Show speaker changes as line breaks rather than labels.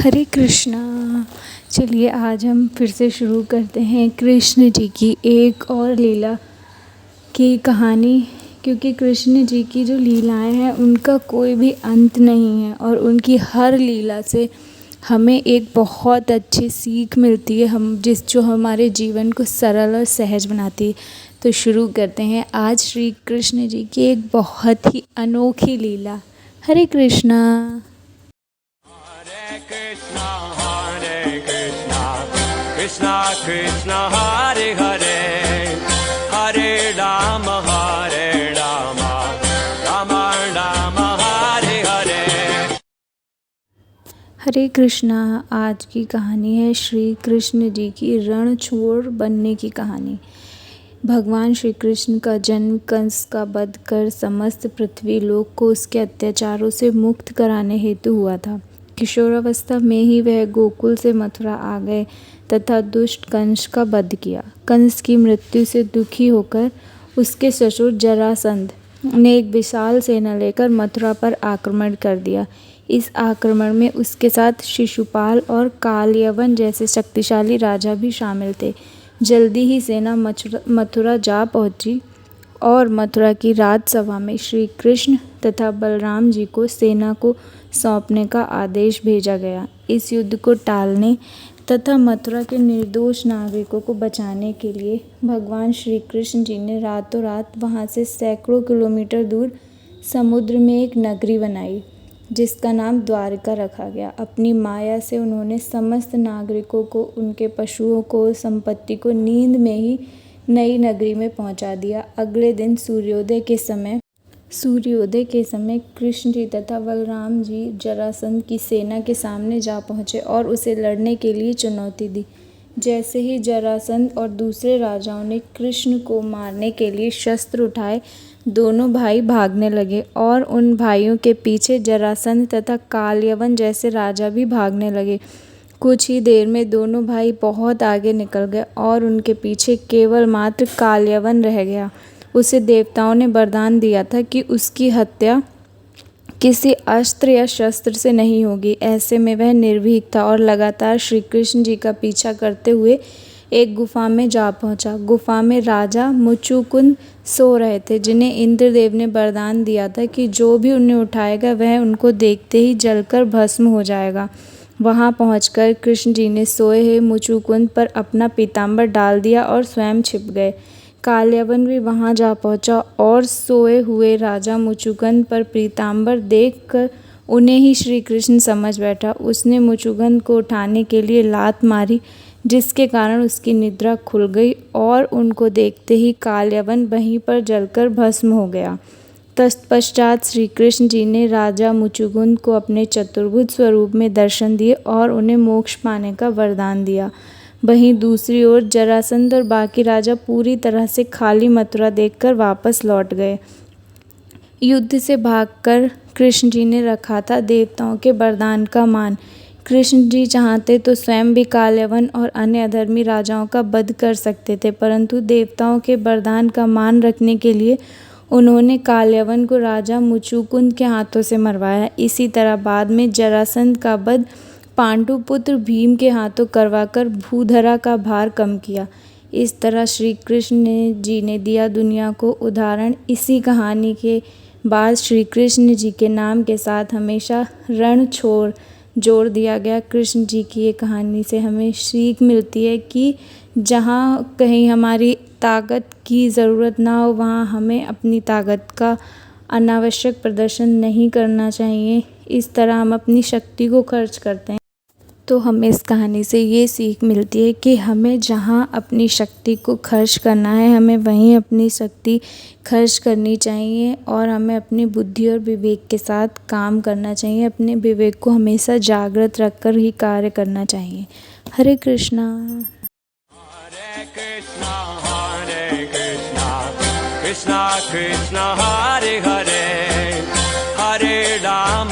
हरे कृष्णा। चलिए आज हम फिर से शुरू करते हैं कृष्ण जी की एक और लीला की कहानी, क्योंकि कृष्ण जी की जो लीलाएं हैं उनका कोई भी अंत नहीं है और उनकी हर लीला से हमें एक बहुत अच्छी सीख मिलती है, जो हमारे जीवन को सरल और सहज बनाती है। तो शुरू करते हैं आज श्री कृष्ण जी की एक बहुत ही अनोखी लीला। हरे कृष्णा।
कृष्णा कृष्णा हरे हरे, हरे राम राम राम हरे हरे।
हरे कृष्णा। आज की कहानी है श्री कृष्ण जी की रणछोड़ बनने की कहानी। भगवान श्री कृष्ण का जन्म कंस का वध कर समस्त पृथ्वी लोक को उसके अत्याचारों से मुक्त कराने हेतु हुआ था। किशोरावस्था में ही वह गोकुल से मथुरा आ गए तथा दुष्ट कंस का वध किया। कंस की मृत्यु से दुखी होकर उसके ससुर जरासंध ने एक विशाल सेना लेकर मथुरा पर आक्रमण कर दिया। इस आक्रमण में उसके साथ शिशुपाल और कालयवन जैसे शक्तिशाली राजा भी शामिल थे। जल्दी ही सेना मथुरा जा पहुंची और मथुरा की राजसभा में श्री कृष्ण तथा बलराम जी को सेना को सौंपने का आदेश भेजा गया। इस युद्ध को टालने तथा मथुरा के निर्दोष नागरिकों को बचाने के लिए भगवान श्री कृष्ण जी ने रातों रात वहां से सैकड़ों किलोमीटर दूर समुद्र में एक नगरी बनाई, जिसका नाम द्वारिका रखा गया। अपनी माया से उन्होंने समस्त नागरिकों को, उनके पशुओं को, संपत्ति को नींद में ही नई नगरी में पहुंचा दिया। अगले दिन सूर्योदय के समय कृष्ण जी तथा बलराम जी जरासंध की सेना के सामने जा पहुंचे और उसे लड़ने के लिए चुनौती दी। जैसे ही जरासंध और दूसरे राजाओं ने कृष्ण को मारने के लिए शस्त्र उठाए, दोनों भाई भागने लगे और उन भाइयों के पीछे जरासंध तथा कालयवन जैसे राजा भी भागने लगे। कुछ ही देर में दोनों भाई बहुत आगे निकल गए और उनके पीछे केवल मात्र कालयवन रह गया। उसे देवताओं ने वरदान दिया था कि उसकी हत्या किसी अस्त्र या शस्त्र से नहीं होगी। ऐसे में वह निर्भीक था और लगातार श्री कृष्ण जी का पीछा करते हुए एक गुफा में जा पहुंचा। गुफा में राजा मुचुकुंद सो रहे थे, जिन्हें इंद्रदेव ने वरदान दिया था कि जो भी उन्हें उठाएगा वह उनको देखते ही जलकर भस्म हो जाएगा। वहां पहुंचकर कृष्ण जी ने सोए हुए मुचुकुंद पर अपना पीताम्बर डाल दिया और स्वयं छिप गए। कालयवन भी वहां जा पहुंचा और सोए हुए राजा मुचुकुंद पर पीताम्बर देखकर उन्हें ही श्री कृष्ण समझ बैठा। उसने मुचुकुंद को उठाने के लिए लात मारी, जिसके कारण उसकी निद्रा खुल गई और उनको देखते ही कालयवन वहीं पर जलकर भस्म हो गया। तत्पश्चात श्री कृष्ण जी ने राजा मुचुकुंद को अपने चतुर्भुज स्वरूप में दर्शन दिए और उन्हें मोक्ष पाने का वरदान दिया। वहीं दूसरी ओर जरासंध और बाकी राजा पूरी तरह से खाली मथुरा देखकर वापस लौट गए। युद्ध से भागकर कृष्ण जी ने रखा था देवताओं के वरदान का मान। कृष्ण जी चाहते तो स्वयं भी कालयवन और अन्य अधर्मी राजाओं का वध कर सकते थे, परंतु देवताओं के वरदान का मान रखने के लिए उन्होंने कालयवन को राजा मुचुकुंद के हाथों से मरवाया। इसी तरह बाद में जरासंध का वध पांडुपुत्र भीम के हाथों करवाकर भूधरा का भार कम किया। इस तरह श्री कृष्ण जी ने दिया दुनिया को उदाहरण। इसी कहानी के बाद श्री कृष्ण जी के नाम के साथ हमेशा रणछोड़ जोड़ दिया गया। कृष्ण जी की ये कहानी से हमें सीख मिलती है कि जहाँ कहीं हमारी ताकत की ज़रूरत ना हो, वहाँ हमें अपनी ताकत का अनावश्यक प्रदर्शन नहीं करना चाहिए। इस तरह हम अपनी शक्ति को खर्च करते हैं। तो हमें इस कहानी से ये सीख मिलती है कि हमें जहाँ अपनी शक्ति को खर्च करना है, हमें वहीं अपनी शक्ति खर्च करनी चाहिए और हमें अपनी बुद्धि और विवेक के साथ काम करना चाहिए। अपने विवेक को हमेशा जागृत रखकर ही कार्य करना चाहिए। हरे कृष्णा।
कृष्णा कृष्णा हरे हरे, हरे राम